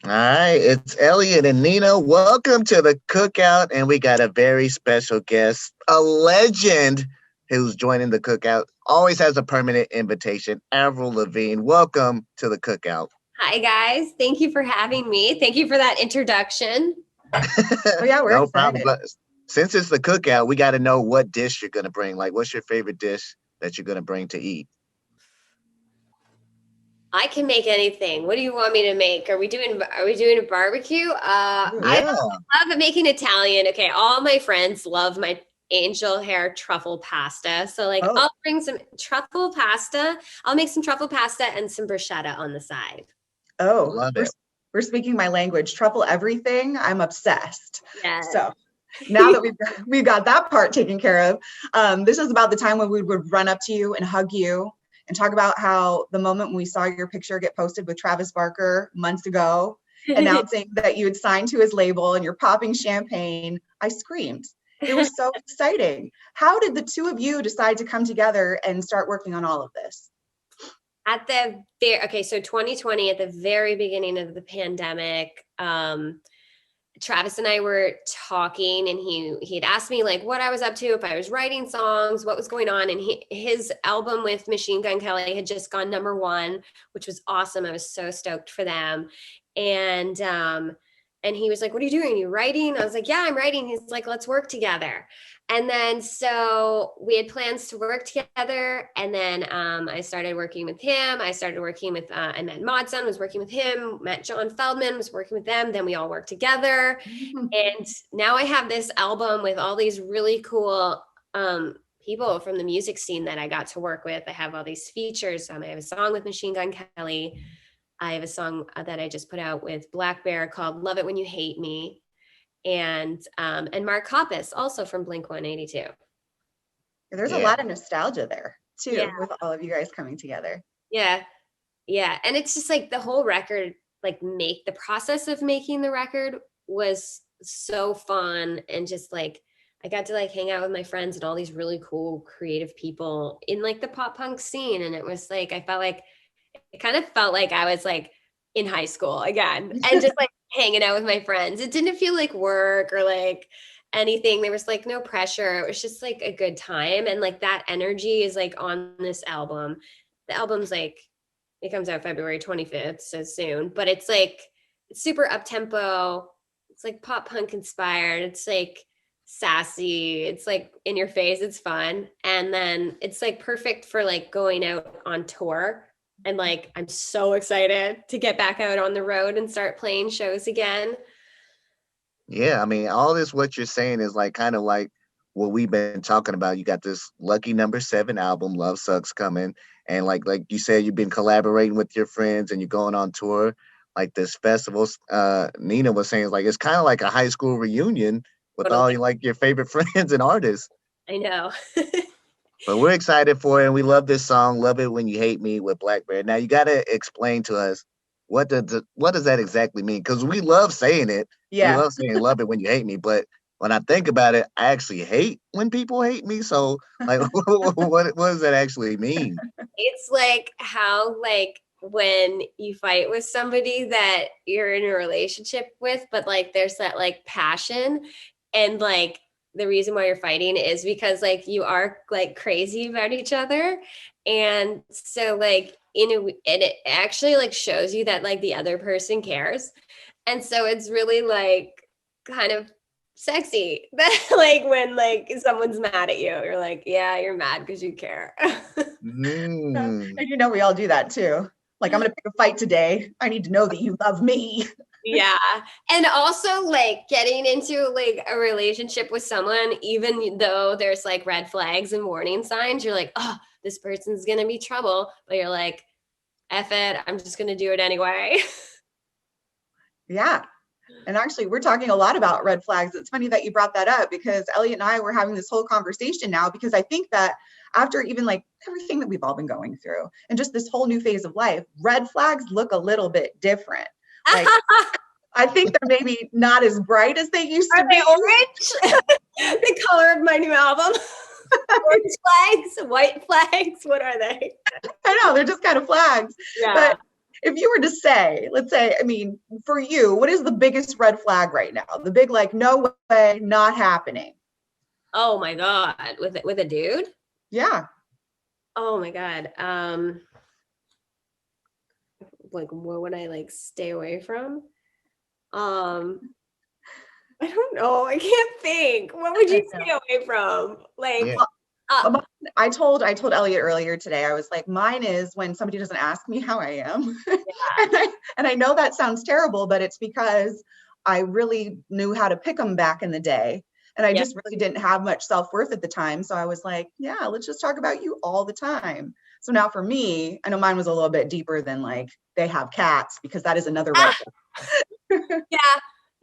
All right, it's Eliott and Nina. Welcome to the Cookout, and we got a very special guest, a legend who's joining the Cookout. Always has a permanent invitation. Avril Lavigne. Welcome to the Cookout. Hi, guys. Thank you for having me. Thank you for that introduction. Oh yeah, we're No problem. excited. But since it's the Cookout, we got to know what dish you're gonna bring. Like, what's your favorite dish that you're gonna bring to eat? I can make anything. What do you want me to make? Are we doing a barbecue? I Yeah. love making Italian. Okay, all my friends love my angel hair truffle pasta. So like Oh, I'll bring some truffle pasta. I'll make some truffle pasta and some bruschetta on the side. oh, Love we're it. we're speaking my language. Truffle everything. I'm obsessed. Yeah. So now that we've got that part taken care of, this is about the time when we would run up to you and hug you and talk about how the moment when we saw your picture get posted with Travis Barker months ago, announcing that you had signed to his label and you're popping champagne, I screamed. It was so exciting. How did the two of you decide to come together and start working on all of this? So 2020 at the very beginning of the pandemic, Travis and I were talking, and he had asked me like what I was up to, if I was writing songs, what was going on, and his album with Machine Gun Kelly had just gone #1, which was awesome. I was so stoked for them, and he was like, "What are you doing? Are you writing?" I was like, "Yeah, I'm writing." He's like, "Let's work together." And then so we had plans to work together, and then I started working with him. I started working with I met Modson, was working with him. Met John Feldman, was working with them. Then we all worked together, and now I have this album with all these really cool people from the music scene that I got to work with. I have all these features. I have a song with Machine Gun Kelly. I have a song that I just put out with Black Bear called "Love It When You Hate Me," and Mark Hoppus, also from Blink 182. There's a Yeah. lot of nostalgia there Yeah, too, with all of you guys coming together. yeah, yeah. And it's just like the whole record, like make the process of making the record was so fun, and just like I got to like hang out with my friends and all these really cool creative people in like the pop punk scene, and it was like I felt like it kind of felt like I was like in high school again, and just like hanging out with my friends. It didn't feel like work or like anything. There was like no pressure. It was just like a good time. And like that energy is like on this album. The album's like, it comes out February 25th, so soon, but it's like it's super up tempo. It's like pop punk inspired. It's like sassy. It's like in your face. It's fun. And then it's like perfect for like going out on tour, and like I'm so excited to get back out on the road and start playing shows again. Yeah, I mean, all this what you're saying is like kind of like what we've been talking about. You got this lucky #7 album, Love Sucks, coming, and like you said, you've been collaborating with your friends and you're going on tour. Like this festival, Nina was saying, like it's kind of like a high school reunion with all Totally. like your favorite friends and artists. I know. But we're excited for it, and we love this song, "Love It When You Hate Me" with Black Bear. Now you got to explain to us what does that exactly mean? Because we love saying it, we Yeah. love saying "Love It When You Hate Me," but when I think about it, I actually hate when people hate me. So, like, what does that actually mean? It's like how like when you fight with somebody that you're in a relationship with, but like there's that like passion, and like the reason why you're fighting is because like you are like crazy about each other. And so like and it actually like shows you that like the other person cares. And so it's really like kind of sexy that like when like someone's mad at you, you're like, yeah, you're mad because you care. Mm. And we all do that too. Like, I'm gonna pick a fight today. I need to know that you love me. Yeah. And also like getting into like a relationship with someone, even though there's like red flags and warning signs, you're like, oh, this person's gonna be trouble. But you're like, F it, I'm just gonna do it anyway. Yeah. And actually, we're talking a lot about red flags. It's funny that you brought that up because Elliot and I were having this whole conversation now because I think that after even like everything that we've all been going through and just this whole new phase of life, red flags look a little bit different. Like, I think they're maybe not as bright as they used to Are be. they orange? The color of my new album. Orange flags, white flags. What are they? I know they're just kind of flags. Yeah. But if you were to say, let's say, I mean, for you, what is the biggest red flag right now? The big, like, no way, not happening. Oh my God. With a dude? Yeah. Oh my God. Like what would I like stay away from? Um, I don't know. I can't think. What would you stay away from? Like, Yeah. uh, I told Eliott earlier today, I was like, mine is when somebody doesn't ask me how I am. and I know that sounds terrible, but it's because I really knew how to pick them back in the day. And I yeah. just really didn't have much self-worth at the time. So I was like, yeah, let's just talk about you all the time. So now for me, I know mine was a little bit deeper than like they have cats, because that is another red flag. Yeah.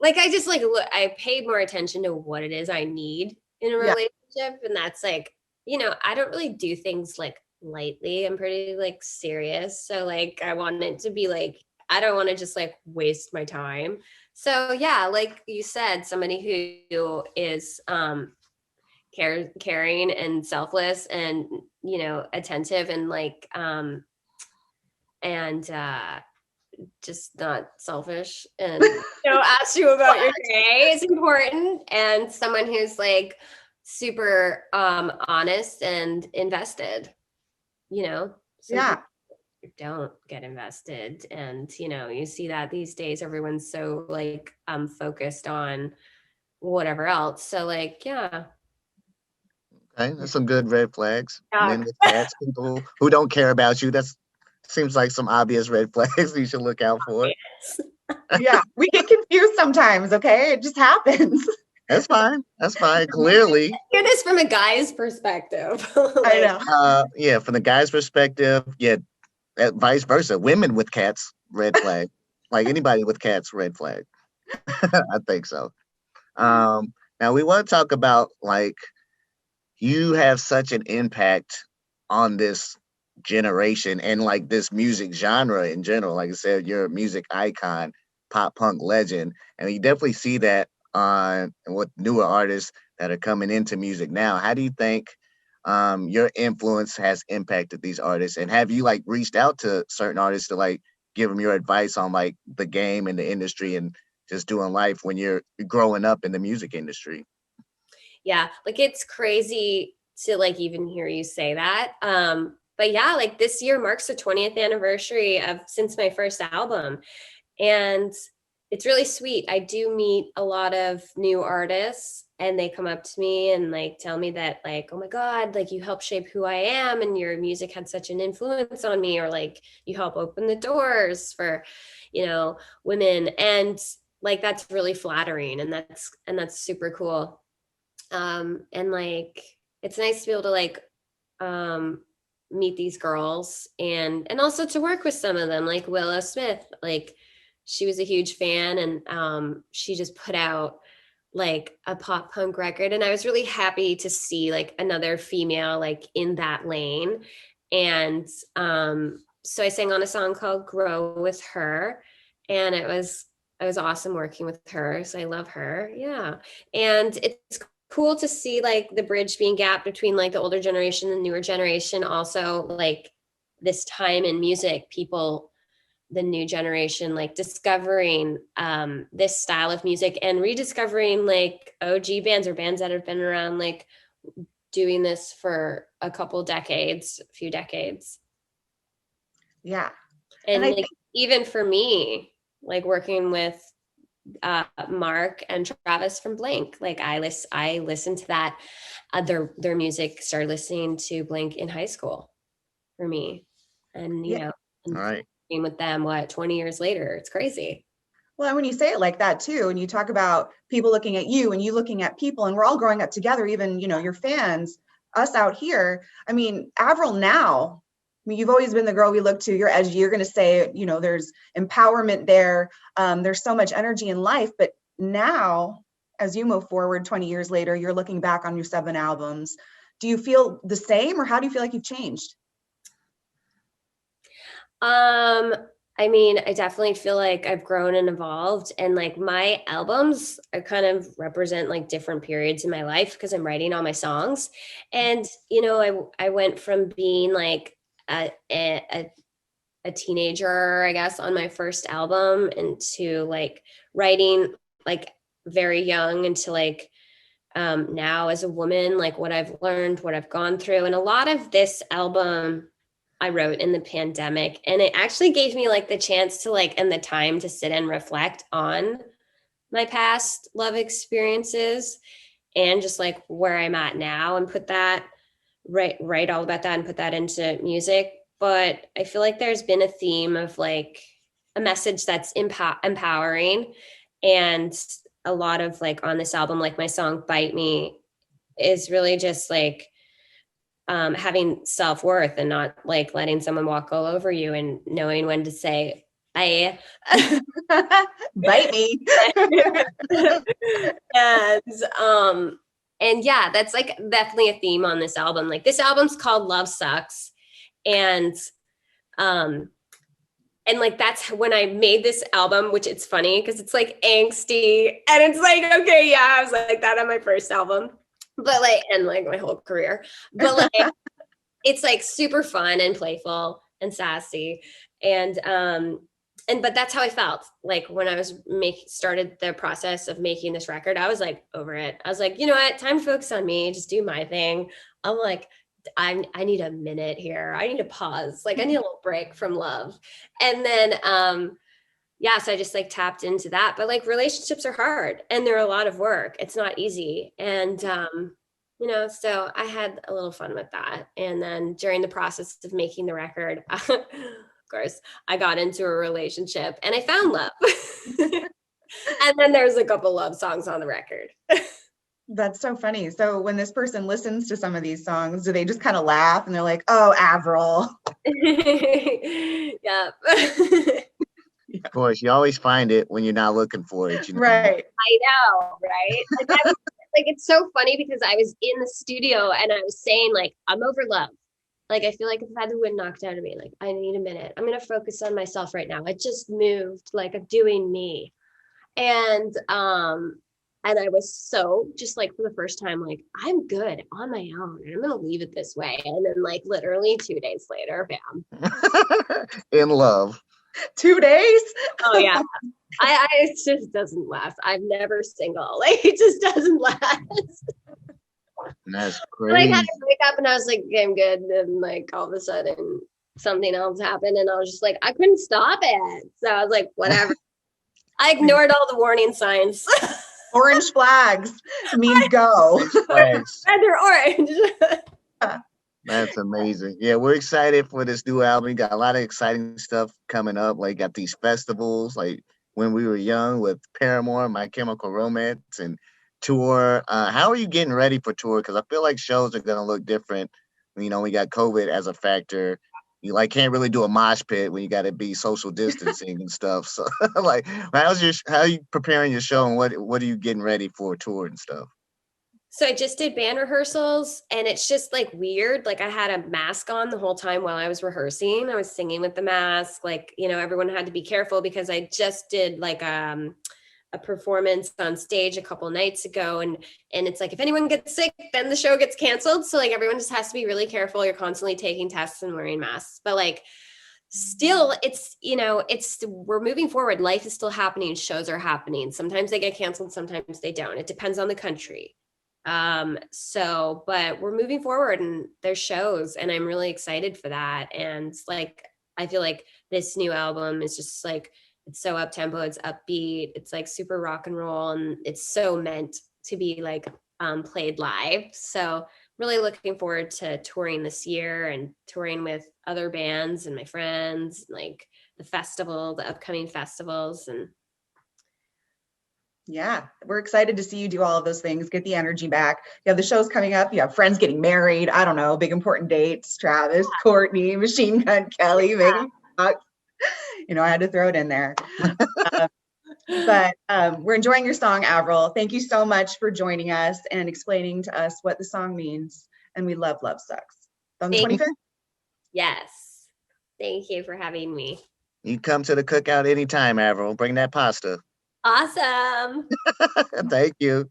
Like I just like look, I paid more attention to what it is I need in a Yeah. relationship. And that's like, I don't really do things like lightly. I'm pretty like serious. So like I want it to be like, I don't want to just like waste my time. So yeah, like you said, somebody who is caring and selfless and attentive and like and just not selfish and ask you about your day is important, and someone who's like super honest and invested. Some Yeah. people don't get invested, and you see that these days everyone's so like focused on whatever else. So like yeah. Okay, that's some good red flags. Yeah. Men with cats, people who don't care about you. That's seems like some obvious red flags you should look out for. Yeah. We get confused sometimes. Okay. It just happens. That's fine. That's fine. Clearly, Hear this from a guy's perspective. I Like, know. yeah, from the guy's perspective, yeah, vice versa. Women with cats, red flag. Like anybody with cats, red flag. I think so. Now we want to talk about like you have such an impact on this generation and like this music genre in general. Like I said, you're a music icon, pop punk legend, and you definitely see that on what newer artists that are coming into music now. How do you think your influence has impacted these artists? And have you like reached out to certain artists to like give them your advice on like the game and the industry and just doing life when you're growing up in the music industry? yeah, like it's crazy to like even hear you say that. But yeah, like this year marks the 20th anniversary of since my first album. And it's really sweet. I do meet a lot of new artists and they come up to me and like tell me that like, oh my God, like you helped shape who I am and your music had such an influence on me, or like you help open the doors for, women. And like that's really flattering, and that's super cool. And like it's nice to be able to like meet these girls and also to work with some of them, like Willow Smith. Like she was a huge fan, and she just put out like a pop punk record, and I was really happy to see like another female like in that lane. And so I sang on a song called Grow with her, and it was awesome working with her, so I love her. Yeah. And it's cool to see like the bridge being gapped between like the older generation and the newer generation. Also like this time in music, people, the new generation, like discovering this style of music and rediscovering like OG bands or bands that have been around like doing this for a few decades. Yeah. And like even for me, like working with Mark and Travis from Blink, like I listened to that their music, started listening to Blink in high school for me, and All right. being with them 20 years later, it's crazy. Well, and when you say it like that too, and you talk about people looking at you and you looking at people, and we're all growing up together, even, your fans, us out here. I mean, Avril now, I mean, you've always been the girl we look to. You're edgy. You're going to say, there's empowerment there. There's so much energy in life. But now, as you move forward 20 years later, you're looking back on your 7 albums. Do you feel the same, or how do you feel like you've changed? I mean, I definitely feel like I've grown and evolved, and like my albums are kind of represent like different periods in my life because I'm writing all my songs. And I went from being like a a teenager, I guess, on my first album, into like writing like very young, into like now as a woman, like what I've learned, what I've gone through. And a lot of this album I wrote in the pandemic, and it actually gave me like the chance to like, and the time to sit and reflect on my past love experiences and just like where I'm at now, and put that write all about that and put that into music. But I feel like there's been a theme of like a message that's empowering, and a lot of like on this album, like my song Bite Me is really just like having self-worth and not like letting someone walk all over you, and knowing when to say bye. Bite me. and and yeah, that's like definitely a theme on this album. Like this album's called Love Sucks, and um and like that's when I made this album, which it's funny because it's like angsty, and it's like, okay, yeah, I was like that on my first album, but like, and like my whole career, but like it's like super fun and playful and sassy, and but that's how I felt like when I was started the process of making this record. I was like over it. I was like, you know what, time to focus on me, just do my thing. I'm like, I need a minute here. I need a pause. Like I need a little break from love. And then yeah, so I just like tapped into that. But like relationships are hard and they're a lot of work. It's not easy. And you know, so I had a little fun with that. And then during the process of making the record, of course, I got into a relationship and I found love. And then there's a couple love songs on the record. That's so funny. So when this person listens to some of these songs, do they just kind of laugh and they're like, oh, Avril? Yeah. Of course, you always find it when you're not looking for it. You know? Right. I know, right? Like it's so funny because I was in the studio and I was saying like, I'm over love. Like I feel like if I had the wind knocked out of me, like I need a minute. I'm gonna focus on myself right now. I just moved, like I'm doing me. And I was so just like for the first time, like I'm good on my own and I'm gonna leave it this way. And then like literally 2 days later, bam. In love. 2 days? Oh yeah. It just doesn't last. I'm never single. Like it just doesn't last. That's I crazy. had to wake up and I was like, okay, I'm good. And like all of a sudden something else happened and I was just like, I couldn't stop it. So I was like, whatever. I ignored all the warning signs. Orange flags means go. Thanks. And they're orange. That's amazing. Yeah, we're excited for this new album. You got a lot of exciting stuff coming up. Like got these festivals, like When We Were Young with Paramore, My Chemical Romance, and tour. How are you getting ready for tour? Because I feel like shows are gonna look different. You know, we got COVID as a factor. You like can't really do a mosh pit when you got to be social distancing and stuff. So, like, how are you preparing your show, and what are you getting ready for a tour and stuff? So I just did band rehearsals and it's just like weird. Like I had a mask on the whole time while I was rehearsing. I was singing with the mask. Like, you know, everyone had to be careful because I just did like a performance on stage a couple nights ago. And it's like, if anyone gets sick, then the show gets canceled. So like everyone just has to be really careful. You're constantly taking tests and wearing masks. But like still it's, you know, we're moving forward. Life is still happening. Shows are happening. Sometimes they get canceled. Sometimes they don't. It depends on the country. So, but we're moving forward and there's shows and I'm really excited for that. And like, I feel like this new album is just like, it's so up tempo, it's upbeat, it's like super rock and roll and it's so meant to be like, played live. So really looking forward to touring this year and touring with other bands and my friends, like the upcoming festivals. And Yeah, we're excited to see you do all of those things, get the energy back. You have the shows coming up. You have friends getting married. I don't know, big important dates. Travis, Courtney, Machine Gun Kelly, Megan Fox. You know, I had to throw it in there. But we're enjoying your song, Avril. Thank you so much for joining us and explaining to us what the song means. And we love Love Sucks. On the 25th? Yes. Thank you for having me. You come to the cookout anytime, Avril. Bring that pasta. Awesome. Thank you.